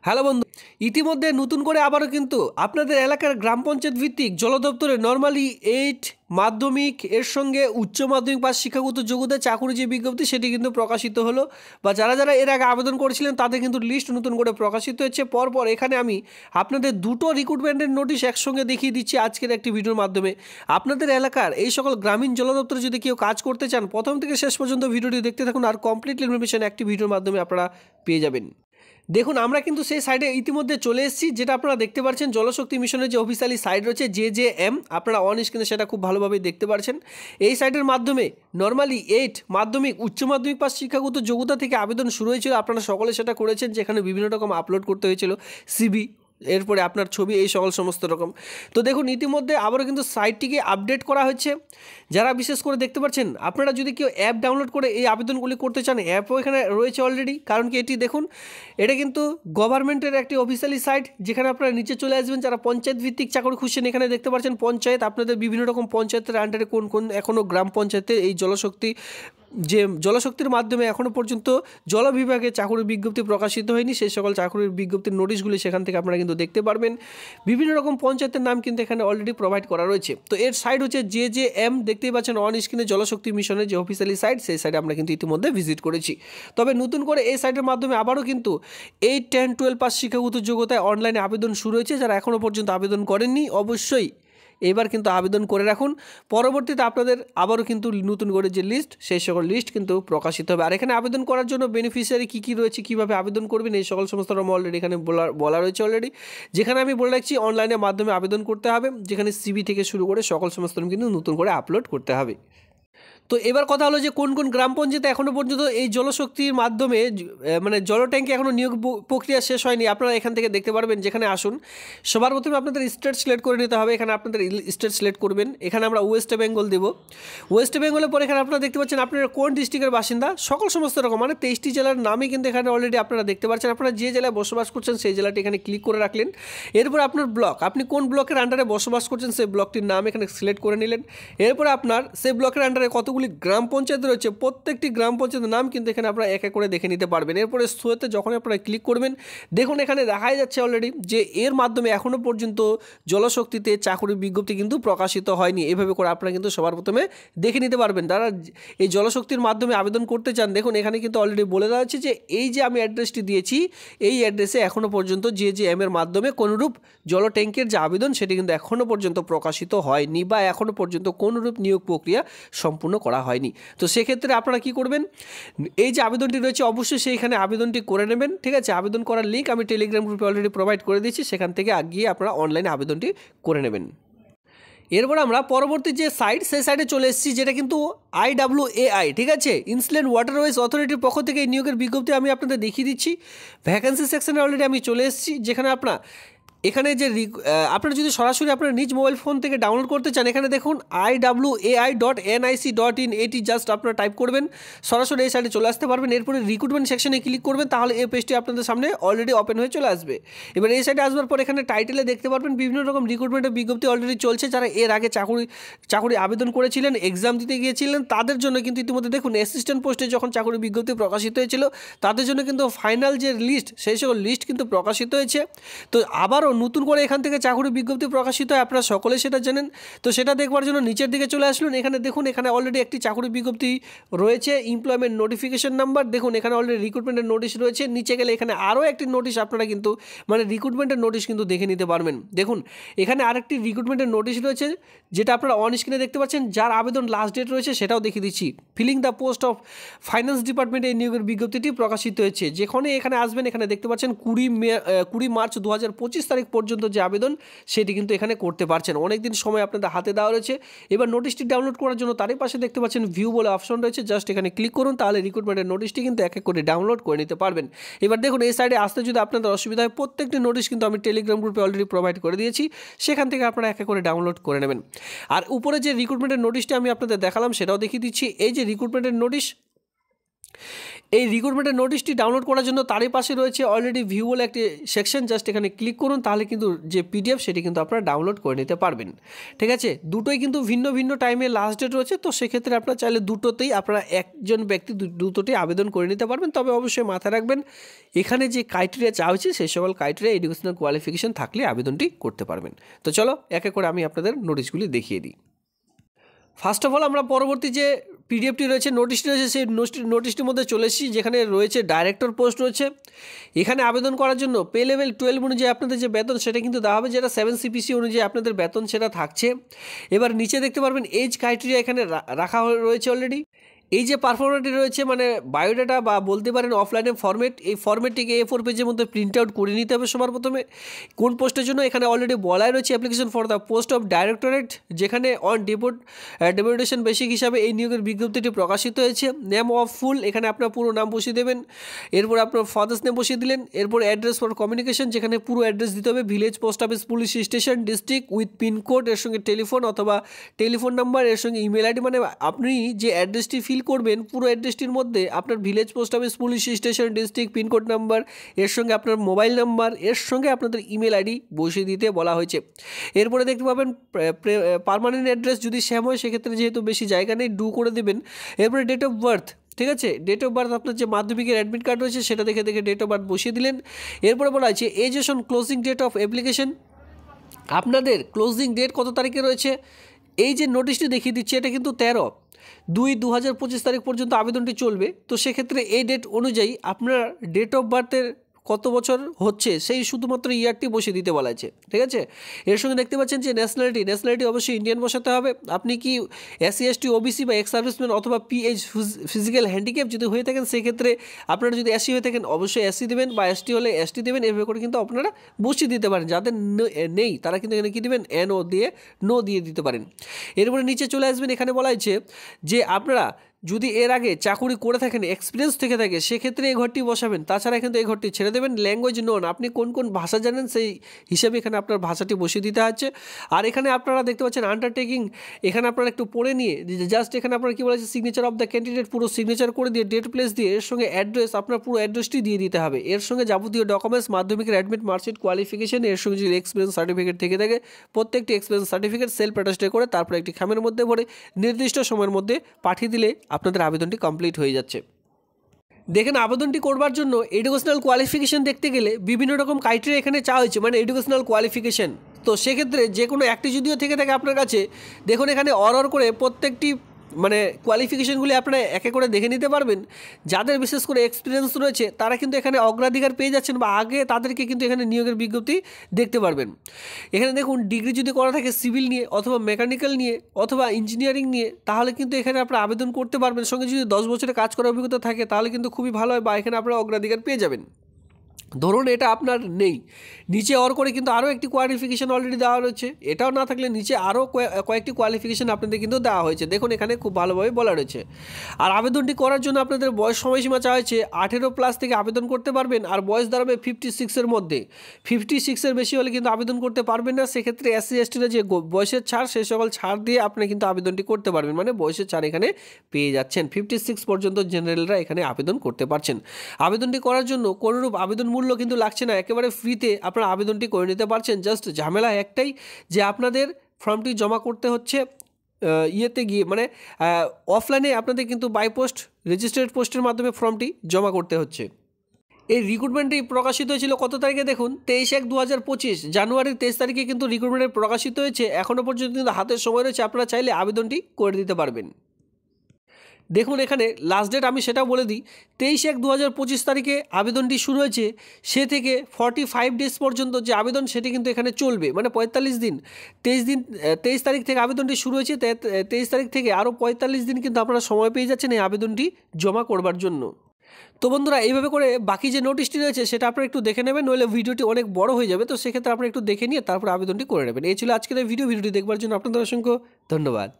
Hello বন্ধু, ইতিমধ্যে নতুন করে আবারও কিন্তু আপনাদের এলাকার গ্রাম পঞ্চায়েত ভিত্তিক জল দপ্তরে নর্মালি 8 মাধ্যমিক এর সঙ্গে উচ্চ মাধ্যমিক পাস শিক্ষাগত যোগ্যতার চাকুরি যে বিজ্ঞপ্তি সেটি কিন্তু প্রকাশিত হলো, বা যারা যারা এর আগে আবেদন করেছিলেন তাদের কিন্তু লিস্ট নতুন করে প্রকাশিত হয়েছে। পরপর এখানে আমি আপনাদের দুটো রিক্রুটমেন্টের নোটিশ একসঙ্গে দেখিয়ে দিচ্ছি আজকের একটি ভিডিওর মাধ্যমে। আপনাদের এলাকার এই সকল গ্রামীণ জল দপ্তরে যদি কেউ কাজ করতে চান, প্রথম থেকে শেষ পর্যন্ত ভিডিওটি দেখতে থাকুন, আর কমপ্লিটলি ইনফরমেশন একটি ভিডিওর মাধ্যমে আপনারা পেয়ে যাবেন। দেখুন, আমরা কিন্তু সেই সাইডে ইতিমধ্যে চলে এসেছি, যেটা আপনারা দেখতে পাচ্ছেন জলশক্তি মিশনের যে অফিসিয়ালি সাইট রয়েছে JJM, আপনারা অন স্ক্রিনে সেটা খুব ভালোভাবে দেখতে পাচ্ছেন। এই সাইটের মাধ্যমে নর্মালি 8 মাধ্যমিক উচ্চ মাধ্যমিক পাস শিক্ষাগত যোগ্যতা থেকে আবেদন শুরু হয়েছিল। আপনারা সকলে সেটা করেছেন, যেখানে বিভিন্ন রকম আপলোড করতে হয়েছিল CV, এরপরে আপনার ছবি, এই সকল সমস্ত রকম। তো দেখুন, ইতিমধ্যে আবারও কিন্তু সাইটটিকে আপডেট করা হচ্ছে। যারা বিশেষ করে দেখতে পাচ্ছেন, আপনারা যদি কেউ অ্যাপ ডাউনলোড করে এই আবেদনগুলি করতে চান, অ্যাপও এখানে রয়েছে অলরেডি। কারণ কি, এটি দেখুন, এটা কিন্তু গভর্নমেন্টের একটি অফিসিয়ালি সাইট, যেখানে আপনারা নিচে চলে আসবেন। যারা পঞ্চায়েত ভিত্তিক চাকরি খুঁজছেন, এখানে দেখতে পাচ্ছেন পঞ্চায়েত, আপনাদের বিভিন্ন রকম পঞ্চায়েতের আন্ডারে কোন কোন এখনও গ্রাম পঞ্চায়েতে এই জলশক্তির মাধ্যমে এখনও পর্যন্ত জল বিভাগে চাকরির বিজ্ঞপ্তি প্রকাশিত হয়নি, সেই সকল চাকরির বিজ্ঞপ্তির নোটিশগুলি সেখান থেকে আপনারা কিন্তু দেখতে পারবেন। বিভিন্ন রকম পঞ্চায়েতের নাম কিন্তু এখানে অলরেডি প্রোভাইড করা রয়েছে। তো এর সাইট হচ্ছে JJM, দেখতেই পাচ্ছেন অন স্ক্রিনে জলশক্তি মিশনের যে অফিসিয়ালি সাইট, সেই সাইটে আমরা কিন্তু ইতিমধ্যে ভিজিট করেছি। তবে নতুন করে এই সাইটের মাধ্যমে আবারও কিন্তু 8, 10, 12 পাস শিক্ষাগত যোগ্যতায় অনলাইনে আবেদন শুরু হয়েছে। যারা এখনও পর্যন্ত আবেদন করেননি, অবশ্যই এবার কিন্তু আবেদন করে রাখুন। পরবর্তীতে আপনাদের আবারও কিন্তু নতুন করে যে লিস্ট, সেই সকল লিস্ট কিন্তু প্রকাশিত হবে। আর এখানে আবেদন করার জন্য বেনিফিশিয়ারি কী কী রয়েছে, কীভাবে আবেদন করবেন, এই সকল সমস্ত অলরেডি এখানে বলা রয়েছে অলরেডি। যেখানে আমি বলে রাখছি অনলাইনের মাধ্যমে আবেদন করতে হবে, যেখানে CV থেকে শুরু করে সকল সমস্ত কিন্তু নতুন করে আপলোড করতে হবে। তো এবার কথা হলো যে কোন কোন গ্রাম পঞ্চায়েতে এখনও পর্যন্ত এই জলশক্তির মাধ্যমে মানে জল ট্যাঙ্কে এখনও নিয়োগ প্রক্রিয়া শেষ হয়নি, আপনারা এখান থেকে দেখতে পারবেন। যেখানে আসুন, সবার প্রথমে আপনাদের স্টেট সিলেক্ট করে নিতে হবে। এখানে আপনাদের স্টেট সিলেক্ট করবেন। এখানে আমরা ওয়েস্ট বেঙ্গল দেব। ওয়েস্ট বেঙ্গলের পর এখানে আপনারা দেখতে পাচ্ছেন আপনারা কোন ডিস্ট্রিক্টের বাসিন্দা, সকল সমস্ত রকম মানে 23টি জেলার নামই কিন্তু এখানে অলরেডি আপনারা দেখতে পাচ্ছেন। আপনারা যে জেলায় বসবাস করছেন সেই জেলাটি এখানে ক্লিক করে রাখলেন। এরপর আপনার ব্লক, আপনি কোন ব্লকের আন্ডারে বসবাস করছেন সেই ব্লকটির নাম এখানে সিলেক্ট করে নিলেন। এরপর আপনার সেই ব্লকের আন্ডারে কতগুলি গ্রাম পঞ্চায়েত রয়েছে, প্রত্যেকটি গ্রাম পঞ্চায়েতের নাম কিন্তু এখানে আপনারা এক এক করে দেখে নিতে পারবেন। এরপরে শোতে যখন আপনারা ক্লিক করবেন, দেখুন এখানে দেখাই যাচ্ছে অলরেডি যে এর মাধ্যমে এখনও পর্যন্ত জলশক্তিতে চাকরির বিজ্ঞপ্তি কিন্তু প্রকাশিত হয়নি। এভাবে করে আপনারা কিন্তু সবার প্রথমে দেখে নিতে পারবেন। যারা এই জলশক্তির মাধ্যমে আবেদন করতে চান, দেখুন এখানে কিন্তু অলরেডি বলে দেওয়া হচ্ছে যে এই যে আমি অ্যাড্রেসটি দিয়েছি, এই অ্যাড্রেসে এখনও পর্যন্ত JJM এর মাধ্যমে কোনরূপ জল ট্যাঙ্কের যে আবেদন সেটি কিন্তু এখনও পর্যন্ত প্রকাশিত হয়নি, বা এখনও পর্যন্ত কোনরূপ নিয়োগ প্রক্রিয়া সম্পূর্ণ করা হয়নি। তো সেক্ষেত্রে আপনারা কি করবেন, এই যে আবেদনটি রয়েছে অবশ্যই সেইখানে আবেদনটি করে নেবেন। ঠিক আছে, আবেদন করার লিঙ্ক আমি টেলিগ্রাম গ্রুপে অলরেডি প্রোভাইড করে দিয়েছি, সেখান থেকে গিয়ে আপনারা অনলাইনে আবেদনটি করে নেবেন। এরপর আমরা পরবর্তী যে সাইট, সেই সাইটে চলে এসেছি, যেটা কিন্তু IWAI, ঠিক আছে, ইনল্যান্ড ওয়াটারওয়েজ অথরিটির পক্ষ থেকে এই নিয়োগের বিজ্ঞপ্তি আমি আপনাদের দেখিয়ে দিচ্ছি। ভ্যাকেন্সি সেকশনে অলরেডি আমি চলে এসেছি, যেখানে এখানে যে আপনারা যদি সরাসরি আপনার নিজ মোবাইল ফোন থেকে ডাউনলোড করতে চান, এখানে দেখুন IWAI.nic.in, এটি জাস্ট আপনারা টাইপ করবেন, সরাসরি এই সাইটে চলে আসতে পারবেন। এরপরে রিক্রুটমেন্ট সেকশনে ক্লিক করবেন, তাহলে এই পেজটি আপনাদের সামনে অলরেডি ওপেন হয়ে চলে আসবে। এবার এই সাইটে আসবার পর এখানে টাইটেলে দেখতে পারবেন বিভিন্ন রকম রিক্রুটমেন্টের বিজ্ঞপ্তি অলরেডি চলছে। যারা এর আগে চাকরি আবেদন করেছিলেন, এক্সাম দিতে গিয়েছিলেন, তাদের জন্য কিন্তু ইতিমধ্যে দেখুন অ্যাসিস্ট্যান্ট পোস্টে যখন চাকরির বিজ্ঞপ্তি প্রকাশিত হয়েছিল, তাদের জন্য কিন্তু ফাইনাল যে লিস্ট, সেই সকল লিস্ট কিন্তু প্রকাশিত হয়েছে। তো আবারও নতুন করে এখান থেকে চাকরির বিজ্ঞপ্তি প্রকাশিত হয়, আপনারা সকলে সেটা জানেন। তো সেটা দেখবার জন্য নিচের দিকে চলে আসলেন। এখানে দেখুন এখানে অলরেডি একটি চাকরির বিজ্ঞপ্তি রয়েছে, এমপ্লয়মেন্ট নোটিফিকেশন নাম্বার। দেখুন এখানে অলরেডি রিক্রুটমেন্টের নোটিশ রয়েছে। নিচে গেলে এখানে আরও একটি নোটিশ আপনারা কিন্তু মানে রিক্রুটমেন্টের নোটিশ কিন্তু দেখে নিতে পারবেন। দেখুন এখানে আরেকটি রিক্রুটমেন্টের নোটিশ রয়েছে, যেটা আপনারা অন স্ক্রিনে দেখতে পাচ্ছেন, যার আবেদন লাস্ট ডেট রয়েছে সেটাও দেখিয়ে দিচ্ছি। Filling the post of finance ডিপার্টমেন্টে এই নিয়োগের বিজ্ঞপ্তিটি প্রকাশিত হয়েছে। যেখানে এখানে আসবেন, এখানে দেখতে পাচ্ছেন 20 মার্চ 2025 তারিখ পর্যন্ত যে আবেদন সেটি কিন্তু এখানে করতে পারছেন। অনেক দিন সময় আপনাদের হাতে দেওয়া রয়েছে। এবার নোটিশটি ডাউনলোড করার জন্য তারই পাশে দেখতে পাচ্ছেন ভিউ বলে অপশন রয়েছে, জাস্ট এখানে ক্লিক করুন, তাহলে রিক্রুটমেন্টের নোটিশটি কিন্তু এক এক করে ডাউনলোড করে নিতে পারবেন। এবার দেখুন এই সাইডে আসতে যদি আপনাদের অসুবিধা হয়, প্রত্যেকটি নোটিশ কিন্তু আমি টেলিগ্রাম গ্রুপে অলরেডি প্রোভাইড করে দিয়েছি, সেখান থেকে আপনারা এক এক করে ডাউনলোড করে নেবেন। আর উপরে যে রিক্রুটমেন্টের নোটিশটি আমি আপনাদের দেখালাম সেটাও দেখিয়ে দিচ্ছি। এই যে রিক্রুটমেন্টের নোটিশ, এই রিক্রুটমেন্টের নোটিশটি ডাউনলোড করার জন্য তারই পাশে রয়েছে অলরেডি ভিউ বলে একটি সেকশন, জাস্ট এখানে ক্লিক করুন, তাহলে কিন্তু যে পিডিএফ সেটি কিন্তু আপনারা ডাউনলোড করে নিতে পারবেন। ঠিক আছে, দুটোই কিন্তু ভিন্ন ভিন্ন টাইমে লাস্ট ডেট রয়েছে, তো সেক্ষেত্রে আপনারা চাইলে দুটোতেই আপনারা একজন ব্যক্তি দুটোতেই আবেদন করে নিতে পারবেন। তবে অবশ্যই মাথায় রাখবেন এখানে যে ক্রাইটেরিয়া চাওয়া হয়েছে সেই সকল ক্রাইটেরিয়া এডুকেশনাল কোয়ালিফিকেশন থাকলে আবেদনটি করতে পারবেন। তো চলো এক এক করে আমি আপনাদের নোটিশগুলি দেখিয়ে দিই। ফার্স্ট অফ অল আমরা পরবর্তী যে পিডিএফটি রয়েছে, নোটিশটি রয়েছে, সেই নোটিশটির মধ্যে চলে এসেছি, যেখানে রয়েছে ডাইরেক্টর পোস্ট রয়েছে। এখানে আবেদন করার জন্য পে লেভেল 12 অনুযায়ী আপনাদের যে বেতন সেটা কিন্তু দেওয়া হবে, যেটা 7 CPC অনুযায়ী আপনাদের বেতন সেটা থাকছে। এবার নিচে দেখতে পারবেন এজ ক্রাইটেরিয়া এখানে রাখা রয়েছে অলরেডি। এই যে পারফরমেন্সটি রয়েছে মানে বায়োডাটা বা বলতে পারেন অফলাইনে ফরম্যাট, এই ফরম্যাটটিকে A4 পেজের মধ্যে প্রিন্ট আউট করে নিতে হবে সবার প্রথমে। কোন পোস্টের জন্য এখানে অলরেডি বলাই রয়েছে application for the post of directorate, যেখানে অন ডেপুটেশন বেসিক হিসাবে এই নিয়োগের বিজ্ঞপ্তিটি প্রকাশিত হয়েছে। নেম অফ ফুল, এখানে আপনার পুরো নাম বসিয়ে দেবেন, এরপর আপনার ফাদার্স নেম বসিয়ে দিলেন, এরপর অ্যাড্রেস ফর কমিউনিকেশন, যেখানে পুরো অ্যাড্রেস দিতে হবে, village, post office, police station, district with pincode, এর সঙ্গে টেলিফোন অথবা টেলিফোন নাম্বার, এর সঙ্গে ইমেল আইডি, মানে আপনি যে অ্যাড্রেসটি ফিল করবেন পুরো অ্যাড্রেসটির মধ্যে আপনার village, post office, police station, district, pincode number, এর সঙ্গে আপনার মোবাইল নাম্বার, এর সঙ্গে আপনাদের ইমেল আইডি বসিয়ে দিতে বলা হয়েছে। এরপরে দেখতে পাবেন পার্মানেন্ট অ্যাড্রেস যদি সেম হয় সেক্ষেত্রে যেহেতু বেশি জায়গা নেই ডু করে দেবেন। এরপরে ডেট অফ বার্থ, ঠিক আছে, ডেট অফ বার্থ আপনার যে মাধ্যমিকের অ্যাডমিট কার্ড রয়েছে সেটা দেখে ডেট অফ বার্থ বসিয়ে দিলেন। এরপরে বলা হয়েছে এজেশন ক্লোজিং ডেট অফ অ্যাপ্লিকেশন, আপনাদের ক্লোজিং ডেট কত তারিখে রয়েছে। এই যে নোটিশটি দেখিয়ে দিচ্ছে এটা কিন্তু 13/2/2025 তারিখ পর্যন্ত আবেদনটি চলবে। তো সেক্ষেত্রে এই ডেট অনুযায়ী আপনার ডেট অফ বার্থের কত বছর হচ্ছে সেই শুধুমাত্র ইয়ারটি বসিয়ে দিতে বলা আছে। ঠিক আছে, এর সঙ্গে দেখতে পাচ্ছেন যে ন্যাশনালিটি অবশ্যই ইন্ডিয়ান বসাতে হবে। আপনি কি SC ST OBC বা এক্স সার্ভিসম্যান অথবা PH ফিজিক্যাল হ্যান্ডিক্যাপ যদি হয়ে থাকেন সেক্ষেত্রে আপনারা যদি SC হয়ে থাকেন অবশ্যই SC দেবেন, বা ST হলে ST দেবেন। এভাবে করে কিন্তু আপনারা বসিয়ে দিতে পারেন। যাদের নেই তারা কিন্তু এখানে কী দেবেন, নো দিয়ে দিতে পারেন। এরপরে নিচে চলে আসবেন, এখানে বলা হয়েছে যে আপনারা যদি এর আগে চাকুরি করে থাকেন, এক্সপিরিয়েন্স থেকে থাকে, সেক্ষেত্রে এই ঘরটি বসাবেন। তাছাড়া কিন্তু এই ঘরটি ছেড়ে দেবেন। ল্যাঙ্গুয়েজ নোন, আপনি কোন কোন ভাষা জানেন সেই হিসাবে এখানে আপনার ভাষাটি বসিয়ে দিতে হচ্ছে। আর এখানে আপনারা দেখতে পাচ্ছেন আন্ডারটেকিং, এখানে আপনারা একটু পড়ে নিয়ে জাস্ট এখানে আপনারা কী বলেছে সিগনেচার অফ দ্য ক্যান্ডিডেট, পুরো সিগনেচার করে দিয়ে ডেট প্লেস দিয়ে এর সঙ্গে অ্যাড্রেস, আপনার পুরো অ্যাড্রেসটি দিয়ে দিতে হবে। এর সঙ্গে যাবতীয় ডকুমেন্টস, মাধ্যমিকের অ্যাডমিট, মার্কশিট, কোয়ালিফিকেশন, এর সঙ্গে যদি এক্সপিরিয়েন্স সার্টিফিকেট থেকে থাকে প্রত্যেকটি এক্সপিরিয়েন্স সার্টিফিকেট সেলফ অ্যাটাস্টেড করে তারপরে একটি খামের মধ্যে ভরে নির্দিষ্ট সময়ের মধ্যে পাঠিয়ে দিলে আপনাদের আবেদনটি কমপ্লিট হয়ে যাচ্ছে। দেখেন আবেদনটি করবার জন্য এডুকেশনাল কোয়ালিফিকেশন দেখতে গেলে বিভিন্ন রকম ক্রাইটেরিয়া এখানে চাওয়া হয়েছে, মানে এডুকেশনাল কোয়ালিফিকেশন। তো সেক্ষেত্রে যে কোনো একটি যদিও থেকে থাকে আপনার কাছে, দেখুন এখানে অর করে প্রত্যেকটি মানে কোয়ালিফিকেশনগুলি আপনারা একে করে দেখে নিতে পারবেন। যাদের বিশেষ করে এক্সপিরিয়েন্স রয়েছে তারা কিন্তু এখানে অগ্রাধিকার পেয়ে যাচ্ছেন, বা আগে তাদেরকে কিন্তু এখানে নিয়োগের বিজ্ঞপ্তি দেখতে পারবেন। এখানে দেখুন ডিগ্রি যদি করা থাকে সিভিল নিয়ে অথবা মেকানিক্যাল নিয়ে অথবা ইঞ্জিনিয়ারিং নিয়ে, তাহলে কিন্তু এখানে আপনারা আবেদন করতে পারবেন। সঙ্গে যদি 10 বছরের কাজ করার অভিজ্ঞতা থাকে তাহলে কিন্তু খুবই ভালো হয়, বা এখানে আপনারা অগ্রাধিকার পেয়ে যাবেন। ধরুন এটা আপনার নেই, নিচে অর করে কিন্তু আরও একটি কোয়ালিফিকেশান অলরেডি দেওয়া রয়েছে। এটাও না থাকলে নিচে আরও কয়েকটি কোয়ালিফিকেশান আপনাদের কিন্তু দেওয়া হয়েছে। দেখুন এখানে খুব ভালোভাবে বলা রয়েছে। আর আবেদনটি করার জন্য আপনাদের বয়স সময়সীমা চাওয়া হয়েছে 18+ থেকে আবেদন করতে পারবেন। আর বয়স দাঁড়াবে 56-এর মধ্যে। 56-এর বেশি হলে কিন্তু আবেদন করতে পারবেন না। সেক্ষেত্রে SC STরা যে বয়সের ছাড় সেই সকল ছাড় দিয়ে আপনি কিন্তু আবেদনটি করতে পারবেন, মানে বয়সের ছাড় এখানে পেয়ে যাচ্ছেন। 56 পর্যন্ত জেনারেলরা এখানে আবেদন করতে পারছেন। আবেদনটি করার জন্য কোনোরূপ আবেদন মূল্য কিন্তু লাগছে না, একেবারে ফ্রিতে আপনারা আবেদনটি করে নিতে পারছেন। জাস্ট ঝামেলা একটাই যে আপনাদের ফর্মটি জমা করতে হচ্ছে ইয়েতে গিয়ে, মানে অফলাইনে আপনাদের কিন্তু বাই পোস্ট রেজিস্টার্ড পোস্টের মাধ্যমে ফর্মটি জমা করতে হচ্ছে। এই রিক্রুটমেন্টটি প্রকাশিত হয়েছিল কত তারিখে দেখুন, 23/1/2025 জানুয়ারির 23 তারিখে কিন্তু রিক্রুটমেন্ট প্রকাশিত হয়েছে। এখনও পর্যন্ত কিন্তু হাতের সময় রয়েছে, আপনারা চাইলে আবেদনটি করে দিতে পারবেন। দেখুন এখানে লাস্ট ডেট আমি সেটাও বলে দিই, 23/1/2025 তারিখে আবেদনটি শুরু হয়েছে। সে থেকে 45 ডেজ পর্যন্ত যে আবেদন সেটি কিন্তু এখানে চলবে, মানে 45 দিন। 23 তারিখ থেকে আবেদনটি শুরু হয়েছে, 23 তারিখ থেকে আরও 45 দিন কিন্তু আপনারা সময় পেয়ে যাচ্ছেন এই আবেদনটি জমা করবার জন্য। তো বন্ধুরা এইভাবে করে বাকি যে নোটিশটি রয়েছে সেটা আপনারা একটু দেখে নেবেন, নইলে ভিডিওটি অনেক বড় হয়ে যাবে। তো সেক্ষেত্রে আপনারা একটু দেখে নিয়ে তারপর আবেদনটি করে নেবেন। এই ছিল আজকের এই ভিডিওটি দেখবার জন্য আপনাদের অসংখ্য ধন্যবাদ।